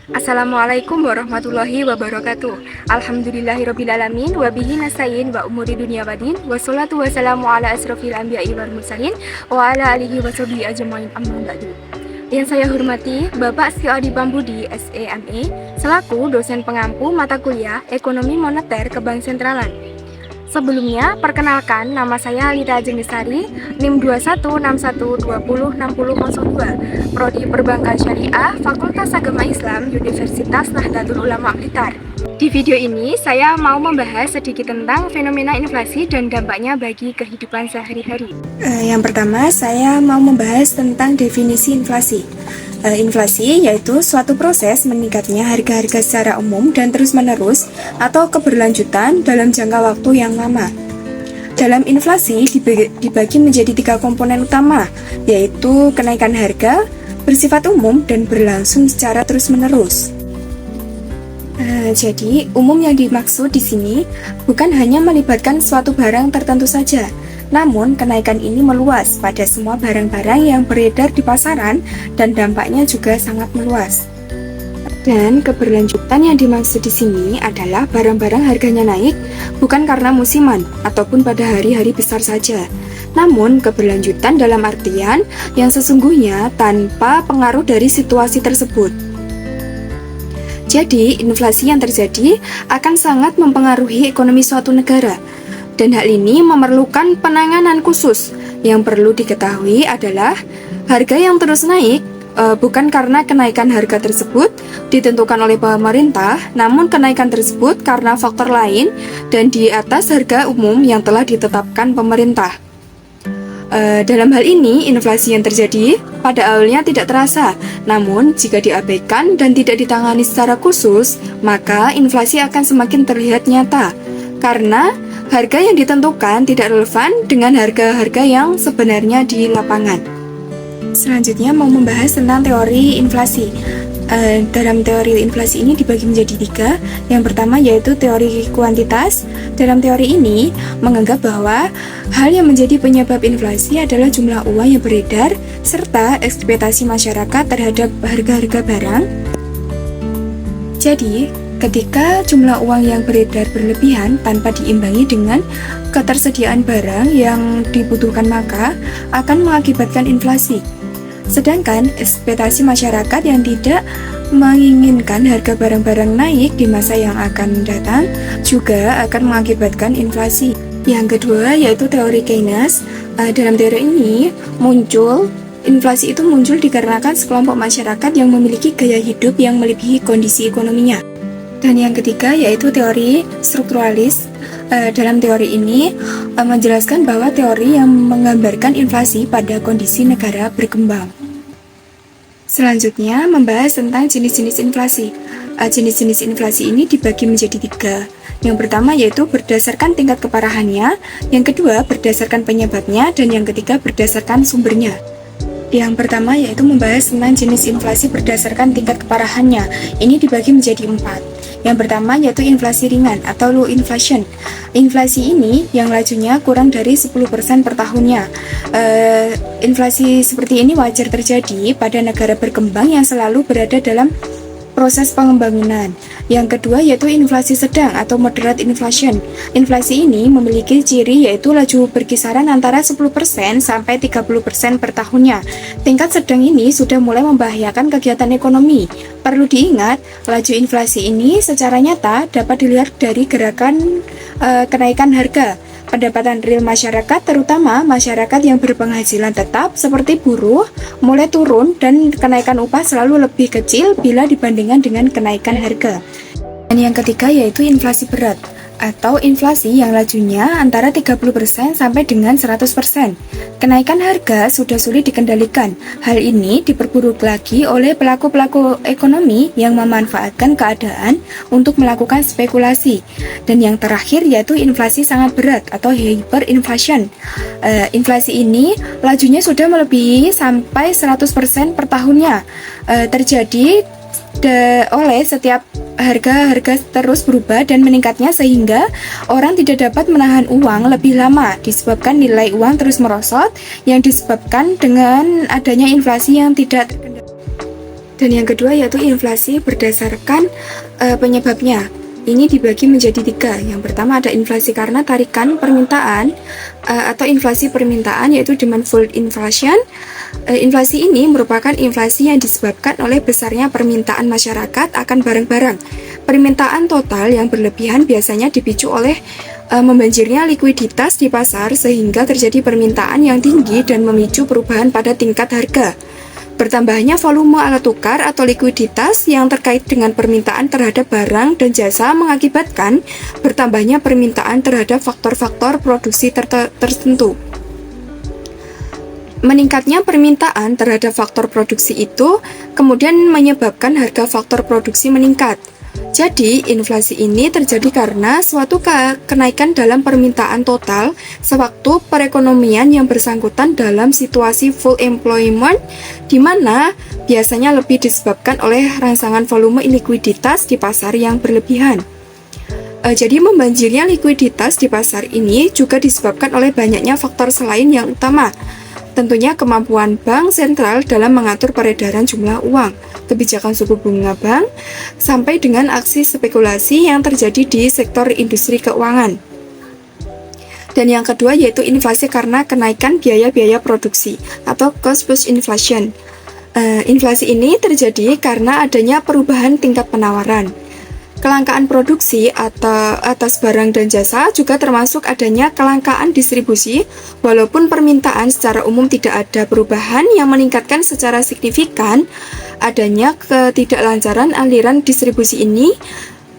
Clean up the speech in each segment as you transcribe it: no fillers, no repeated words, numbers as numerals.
Assalamualaikum warahmatullahi wabarakatuh. Alhamdulillahirrabbilalamin. Wabihi nasta'in wa umuri dunia wadin. Wassalatu wassalamu ala asrofil anbiya'i wal mursalin. Wa ala alihi wa sahbihi ajma'in amma ba'du. Yang saya hormati Bapak Sio Adi Pambudi, SEME, selaku dosen pengampu mata kuliah Ekonomi Moneter Kebank Sentralan. Sebelumnya, perkenalkan, nama saya Lita Jengisari, NIM 2161206002, Prodi Perbankan Syariah, Fakultas Agama Islam, Universitas Nahdlatul Ulama Blitar. Di video ini, saya mau membahas sedikit tentang fenomena inflasi dan dampaknya bagi kehidupan sehari-hari. Yang pertama, saya mau membahas tentang definisi inflasi. Inflasi yaitu suatu proses meningkatnya harga-harga secara umum dan terus-menerus atau keberlanjutan dalam jangka waktu yang lama. Dalam inflasi dibagi menjadi 3 komponen utama, yaitu kenaikan harga, bersifat umum, dan berlangsung secara terus-menerus. Jadi, umum yang dimaksud di sini bukan hanya melibatkan suatu barang tertentu saja, namun kenaikan ini meluas pada semua barang-barang yang beredar di pasaran dan dampaknya juga sangat meluas. Dan keberlanjutan yang dimaksud di sini adalah barang-barang harganya naik bukan karena musiman ataupun pada hari-hari besar saja, namun keberlanjutan dalam artian yang sesungguhnya tanpa pengaruh dari situasi tersebut. Jadi, inflasi yang terjadi akan sangat mempengaruhi ekonomi suatu negara. Dan hal ini memerlukan penanganan khusus. Yang perlu diketahui adalah harga yang terus naik bukan karena kenaikan harga tersebut ditentukan oleh pemerintah, namun kenaikan tersebut karena faktor lain dan di atas harga umum yang telah ditetapkan pemerintah. Dalam hal ini, inflasi yang terjadi pada awalnya tidak terasa, namun jika diabaikan dan tidak ditangani secara khusus, maka inflasi akan semakin terlihat nyata, karena harga yang ditentukan tidak relevan dengan harga-harga yang sebenarnya di lapangan. Selanjutnya mau membahas tentang teori inflasi. Dalam teori inflasi ini dibagi menjadi 3. Yang pertama yaitu teori kuantitas. Dalam teori ini menganggap bahwa hal yang menjadi penyebab inflasi adalah jumlah uang yang beredar serta ekspektasi masyarakat terhadap harga-harga barang. Jadi, ketika jumlah uang yang beredar berlebihan tanpa diimbangi dengan ketersediaan barang yang dibutuhkan, maka akan mengakibatkan inflasi. Sedangkan ekspektasi masyarakat yang tidak menginginkan harga barang-barang naik di masa yang akan datang juga akan mengakibatkan inflasi. Yang kedua yaitu teori Keynes. Dalam teori ini inflasi itu muncul dikarenakan sekelompok masyarakat yang memiliki gaya hidup yang melebihi kondisi ekonominya. Dan yang ketiga yaitu teori strukturalis. Dalam teori ini menjelaskan bahwa teori yang menggambarkan inflasi pada kondisi negara berkembang. Selanjutnya membahas tentang jenis-jenis inflasi. Jenis-jenis inflasi ini dibagi menjadi 3. Yang pertama yaitu berdasarkan tingkat keparahannya, yang kedua berdasarkan penyebabnya, dan yang ketiga berdasarkan sumbernya. Yang pertama yaitu membahas tentang jenis inflasi berdasarkan tingkat keparahannya. Ini dibagi menjadi 4. Yang pertama yaitu inflasi ringan atau low inflation. Inflasi ini yang lajunya kurang dari 10% per tahunnya. Inflasi seperti ini wajar terjadi pada negara berkembang yang selalu berada dalam proses pembangunan. Yang kedua yaitu inflasi sedang atau moderate inflation. Inflasi ini memiliki ciri yaitu laju berkisaran antara 10% sampai 30% per tahunnya. Tingkat sedang ini sudah mulai membahayakan kegiatan ekonomi. Perlu diingat, laju inflasi ini secara nyata dapat dilihat dari gerakan kenaikan harga. Pendapatan real masyarakat, terutama masyarakat yang berpenghasilan tetap seperti buruh, mulai turun dan kenaikan upah selalu lebih kecil bila dibandingkan dengan kenaikan harga. Dan yang ketiga yaitu inflasi berat atau inflasi yang lajunya antara 30% sampai dengan 100%. Kenaikan harga sudah sulit dikendalikan. Hal ini diperburuk lagi oleh pelaku-pelaku ekonomi yang memanfaatkan keadaan untuk melakukan spekulasi. Dan yang terakhir yaitu inflasi sangat berat atau hyperinflation. Inflasi ini lajunya sudah melebihi sampai 100% per tahunnya. Terjadi oleh setiap harga terus berubah dan meningkatnya sehingga orang tidak dapat menahan uang lebih lama disebabkan nilai uang terus merosot yang disebabkan dengan adanya inflasi yang tidak terkendali. Dan yang kedua yaitu inflasi berdasarkan penyebabnya. Ini dibagi menjadi 3. Yang pertama ada inflasi karena tarikan permintaan atau inflasi permintaan, yaitu demand-pull inflation. Inflasi ini merupakan inflasi yang disebabkan oleh besarnya permintaan masyarakat akan barang-barang. Permintaan total yang berlebihan biasanya dipicu oleh membanjirnya likuiditas di pasar sehingga terjadi permintaan yang tinggi dan memicu perubahan pada tingkat harga. Bertambahnya volume alat tukar atau likuiditas yang terkait dengan permintaan terhadap barang dan jasa mengakibatkan bertambahnya permintaan terhadap faktor-faktor produksi tertentu. Meningkatnya permintaan terhadap faktor produksi itu kemudian menyebabkan harga faktor produksi meningkat. Jadi, inflasi ini terjadi karena suatu kenaikan dalam permintaan total sewaktu perekonomian yang bersangkutan dalam situasi full employment, di mana biasanya lebih disebabkan oleh rangsangan volume likuiditas di pasar yang berlebihan. Jadi, membanjirnya likuiditas di pasar ini juga disebabkan oleh banyaknya faktor selain yang utama. Tentunya kemampuan bank sentral dalam mengatur peredaran jumlah uang, kebijakan suku bunga bank, sampai dengan aksi spekulasi yang terjadi di sektor industri keuangan. Dan yang kedua yaitu inflasi karena kenaikan biaya-biaya produksi atau cost push inflation. Inflasi ini terjadi karena adanya perubahan tingkat penawaran. Kelangkaan produksi atau atas barang dan jasa juga termasuk adanya kelangkaan distribusi, walaupun permintaan secara umum tidak ada perubahan yang meningkatkan secara signifikan. Adanya ketidaklancaran aliran distribusi ini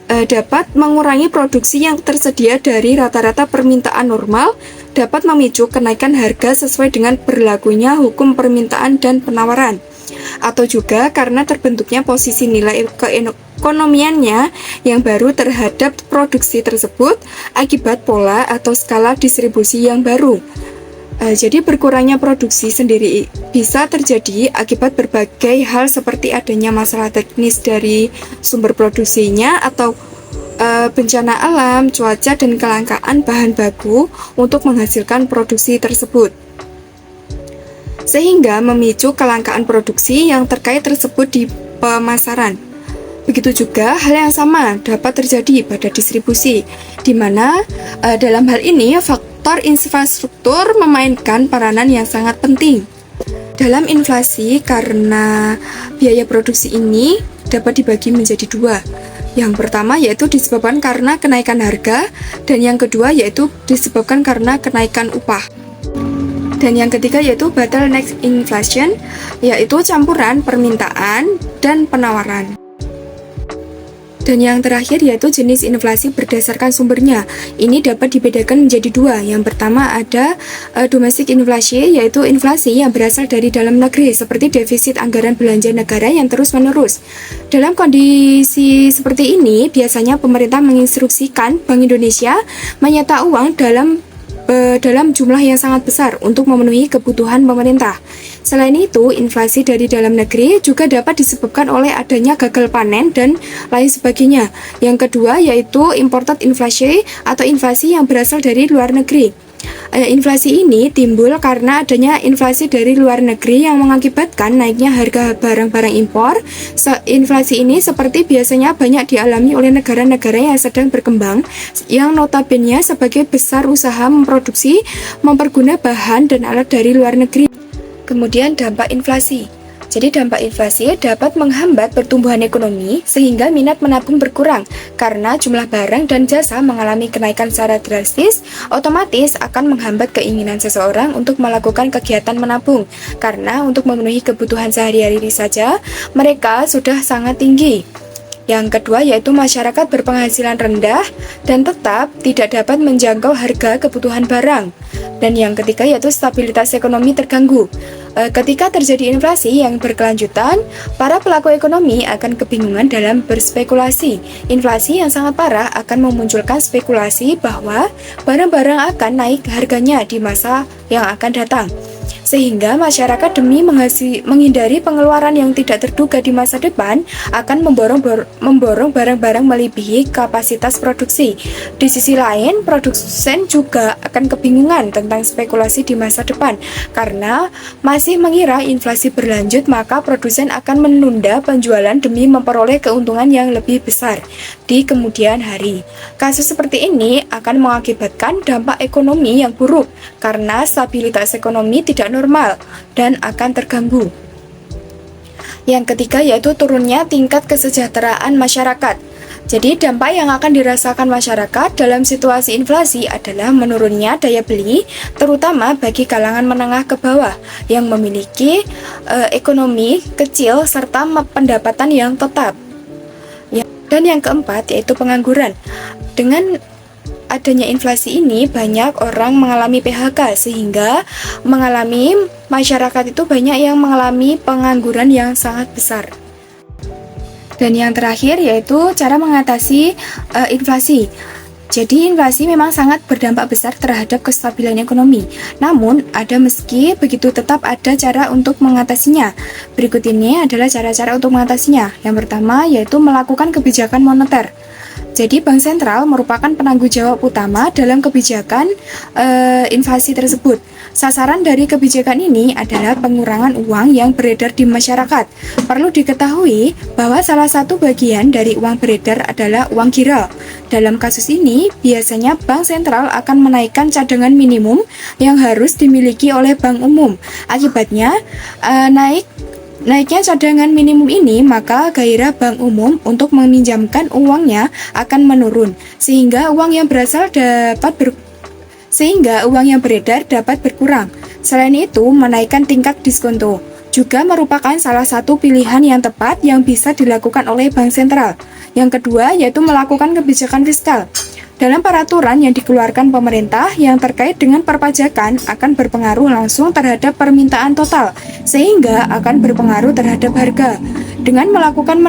dapat mengurangi produksi yang tersedia dari rata-rata permintaan normal, dapat memicu kenaikan harga sesuai dengan berlakunya hukum permintaan dan penawaran, atau juga karena terbentuknya posisi nilai keekonomiannya yang baru terhadap produksi tersebut akibat pola atau skala distribusi yang baru. Jadi berkurangnya produksi sendiri bisa terjadi akibat berbagai hal seperti adanya masalah teknis dari sumber produksinya atau bencana alam, cuaca, dan kelangkaan bahan baku untuk menghasilkan produksi tersebut, sehingga memicu kelangkaan produksi yang terkait tersebut di pemasaran. Begitu juga hal yang sama dapat terjadi pada distribusi, di mana dalam hal ini faktor infrastruktur memainkan peranan yang sangat penting. Dalam inflasi karena biaya produksi ini dapat dibagi menjadi 2. Yang pertama yaitu disebabkan karena kenaikan harga, dan yang kedua yaitu disebabkan karena kenaikan upah. Dan yang ketiga yaitu bottleneck inflation, yaitu campuran permintaan dan penawaran. Dan yang terakhir yaitu jenis inflasi berdasarkan sumbernya. Ini dapat dibedakan menjadi 2. Yang pertama ada domestic inflation, yaitu inflasi yang berasal dari dalam negeri, seperti defisit anggaran belanja negara yang terus-menerus. Dalam kondisi seperti ini, biasanya pemerintah menginstruksikan Bank Indonesia menyeta uang dalam jumlah yang sangat besar untuk memenuhi kebutuhan pemerintah. Selain itu, inflasi dari dalam negeri juga dapat disebabkan oleh adanya gagal panen dan lain sebagainya. Yang kedua yaitu imported inflation atau inflasi yang berasal dari luar negeri. Inflasi ini timbul karena adanya inflasi dari luar negeri yang mengakibatkan naiknya harga barang-barang impor. Inflasi ini seperti biasanya banyak dialami oleh negara-negara yang sedang berkembang, yang notabene sebagai besar usaha memproduksi, memperguna bahan dan alat dari luar negeri. Kemudian dampak inflasi. Jadi dampak inflasi dapat menghambat pertumbuhan ekonomi sehingga minat menabung berkurang karena jumlah barang dan jasa mengalami kenaikan secara drastis, otomatis akan menghambat keinginan seseorang untuk melakukan kegiatan menabung karena untuk memenuhi kebutuhan sehari-hari saja mereka sudah sangat tinggi. Yang kedua yaitu masyarakat berpenghasilan rendah dan tetap tidak dapat menjangkau harga kebutuhan barang. Dan yang ketiga yaitu stabilitas ekonomi terganggu. Ketika terjadi inflasi yang berkelanjutan, para pelaku ekonomi akan kebingungan dalam berspekulasi. Inflasi yang sangat parah akan memunculkan spekulasi bahwa barang-barang akan naik harganya di masa yang akan datang. Sehingga masyarakat demi menghindari pengeluaran yang tidak terduga di masa depan akan memborong barang-barang melebihi kapasitas produksi. Di sisi lain, produsen juga akan kebingungan tentang spekulasi di masa depan. Karena masih mengira inflasi berlanjut, maka produsen akan menunda penjualan demi memperoleh keuntungan yang lebih besar di kemudian hari. Kasus seperti ini akan mengakibatkan dampak ekonomi yang buruk karena stabilitas ekonomi tidak normal dan akan terganggu. Yang ketiga yaitu turunnya tingkat kesejahteraan masyarakat. Jadi dampak yang akan dirasakan masyarakat dalam situasi inflasi adalah menurunnya daya beli, terutama bagi kalangan menengah ke bawah yang memiliki ekonomi kecil serta pendapatan yang tetap. Dan yang keempat yaitu pengangguran. Dengan adanya inflasi ini banyak orang mengalami PHK sehingga masyarakat itu banyak yang mengalami pengangguran yang sangat besar. Dan yang terakhir yaitu cara mengatasi inflasi. Jadi inflasi memang sangat berdampak besar terhadap kestabilan ekonomi. Namun meski begitu tetap ada cara untuk mengatasinya. Berikut ini adalah cara-cara untuk mengatasinya. Yang pertama yaitu melakukan kebijakan moneter. Jadi bank sentral merupakan penanggung jawab utama dalam kebijakan inflasi tersebut. Sasaran dari kebijakan ini adalah pengurangan uang yang beredar di masyarakat. Perlu diketahui bahwa salah satu bagian dari uang beredar adalah uang giral. Dalam kasus ini, biasanya bank sentral akan menaikkan cadangan minimum yang harus dimiliki oleh bank umum. Akibatnya, naiknya cadangan minimum ini, maka gairah bank umum untuk meminjamkan uangnya akan menurun, sehingga uang yang beredar dapat berkurang. Selain itu, menaikkan tingkat diskonto juga merupakan salah satu pilihan yang tepat yang bisa dilakukan oleh bank sentral. Yang kedua, yaitu melakukan kebijakan fiskal. Dalam peraturan yang dikeluarkan pemerintah yang terkait dengan perpajakan akan berpengaruh langsung terhadap permintaan total, sehingga akan berpengaruh terhadap harga. Dengan melakukan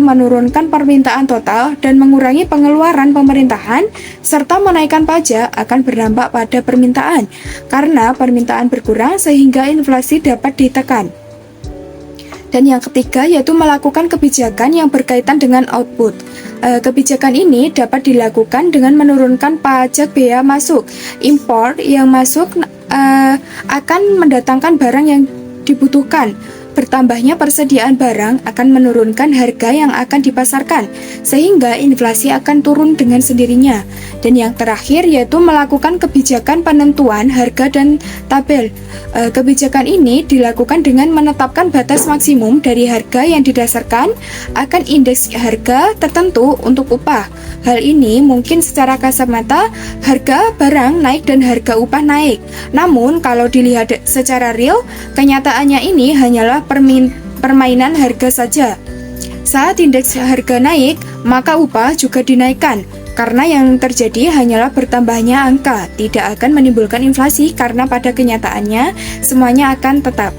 menurunkan permintaan total dan mengurangi pengeluaran pemerintahan serta menaikkan pajak akan berdampak pada permintaan, karena permintaan berkurang sehingga inflasi dapat ditekan. Dan yang ketiga yaitu melakukan kebijakan yang berkaitan dengan output. Kebijakan ini dapat dilakukan dengan menurunkan pajak bea masuk. Impor yang masuk akan mendatangkan barang yang dibutuhkan. Bertambahnya persediaan barang akan menurunkan harga yang akan dipasarkan, sehingga inflasi akan turun dengan sendirinya. Dan yang terakhir yaitu melakukan kebijakan penentuan harga dan tabel. Kebijakan ini dilakukan dengan menetapkan batas maksimum dari harga yang didasarkan akan indeks harga tertentu untuk upah. Hal ini mungkin secara kasat mata harga barang naik dan harga upah naik. Namun kalau dilihat secara real, kenyataannya ini hanyalah permainan harga saja. Saat indeks harga naik, maka upah juga dinaikkan. Karena yang terjadi hanyalah bertambahnya angka, tidak akan menimbulkan inflasi karena pada kenyataannya semuanya akan tetap.